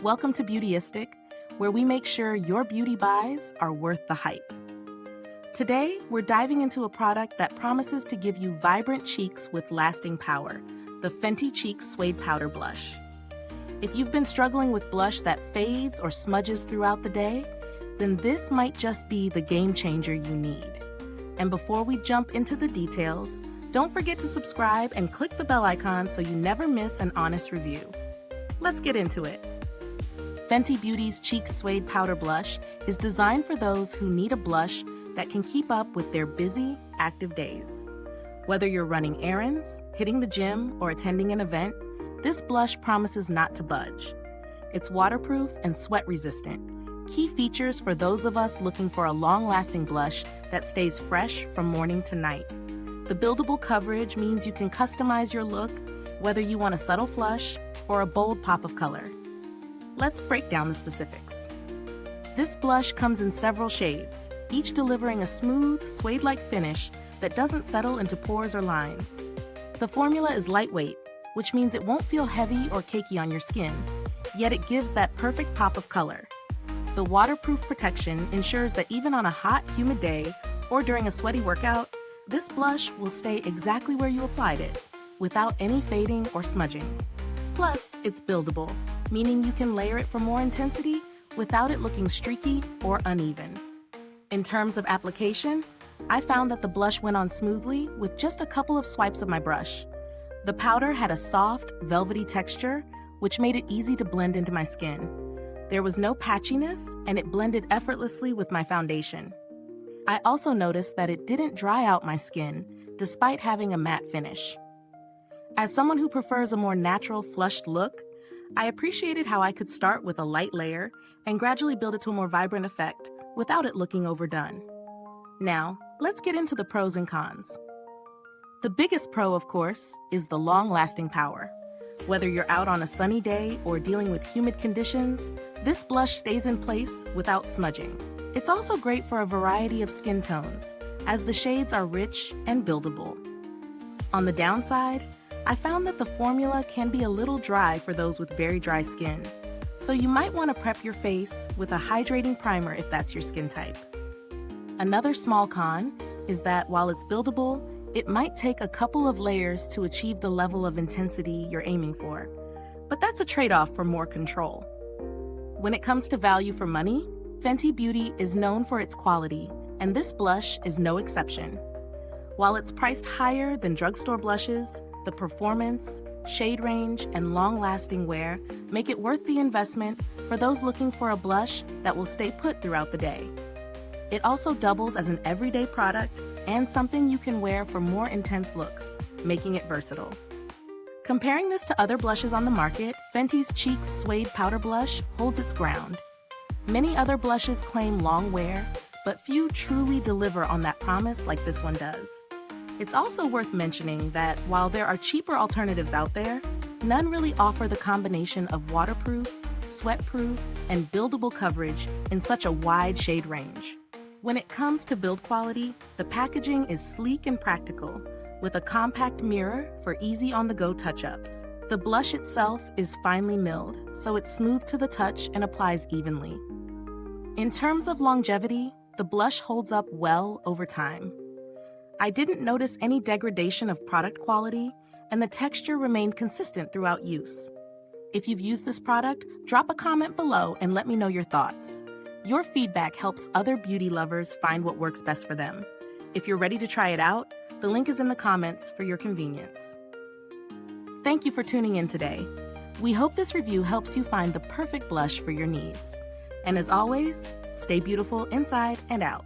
Welcome to Beautyistic, where we make sure your beauty buys are worth the hype. Today, we're diving into a product that promises to give you vibrant cheeks with lasting power, the Fenty Cheeks Suede Powder Blush. If you've been struggling with blush that fades or smudges throughout the day, then this might just be the game changer you need. And before we jump into the details, don't forget to subscribe and click the bell icon so you never miss an honest review. Let's get into it. Fenty Beauty's Cheeks Suede Powder Blush is designed for those who need a blush that can keep up with their busy, active days. Whether you're running errands, hitting the gym, or attending an event, this blush promises not to budge. It's waterproof and sweat resistant, key features for those of us looking for a long-lasting blush that stays fresh from morning to night. The buildable coverage means you can customize your look, whether you want a subtle flush or a bold pop of color. Let's break down the specifics. This blush comes in several shades, each delivering a smooth, suede-like finish that doesn't settle into pores or lines. The formula is lightweight, which means it won't feel heavy or cakey on your skin, yet it gives that perfect pop of color. The waterproof protection ensures that even on a hot, humid day or during a sweaty workout, this blush will stay exactly where you applied it, without any fading or smudging. Plus, it's buildable, meaning you can layer it for more intensity without it looking streaky or uneven. In terms of application, I found that the blush went on smoothly with just a couple of swipes of my brush. The powder had a soft, velvety texture, which made it easy to blend into my skin. There was no patchiness, and it blended effortlessly with my foundation. I also noticed that it didn't dry out my skin, despite having a matte finish. As someone who prefers a more natural, flushed look, I appreciated how I could start with a light layer and gradually build it to a more vibrant effect without it looking overdone. Now, let's get into the pros and cons. The biggest pro, of course, is the long-lasting power. Whether you're out on a sunny day or dealing with humid conditions, this blush stays in place without smudging. It's also great for a variety of skin tones, as the shades are rich and buildable. On the downside, I found that the formula can be a little dry for those with very dry skin, so you might want to prep your face with a hydrating primer if that's your skin type. Another small con is that while it's buildable, it might take a couple of layers to achieve the level of intensity you're aiming for, but that's a trade-off for more control. When it comes to value for money, Fenty Beauty is known for its quality, and this blush is no exception. While it's priced higher than drugstore blushes, the performance, shade range, and long-lasting wear make it worth the investment for those looking for a blush that will stay put throughout the day. It also doubles as an everyday product and something you can wear for more intense looks, making it versatile. Comparing this to other blushes on the market, Fenty's Cheeks Suede Powder Blush holds its ground. Many other blushes claim long wear, but few truly deliver on that promise like this one does. It's also worth mentioning that while there are cheaper alternatives out there, none really offer the combination of waterproof, sweat-proof, and buildable coverage in such a wide shade range. When it comes to build quality, the packaging is sleek and practical, with a compact mirror for easy on-the-go touch-ups. The blush itself is finely milled, so it's smooth to the touch and applies evenly. In terms of longevity, the blush holds up well over time. I didn't notice any degradation of product quality, and the texture remained consistent throughout use. If you've used this product, drop a comment below and let me know your thoughts. Your feedback helps other beauty lovers find what works best for them. If you're ready to try it out, the link is in the comments for your convenience. Thank you for tuning in today. We hope this review helps you find the perfect blush for your needs. And as always, stay beautiful inside and out.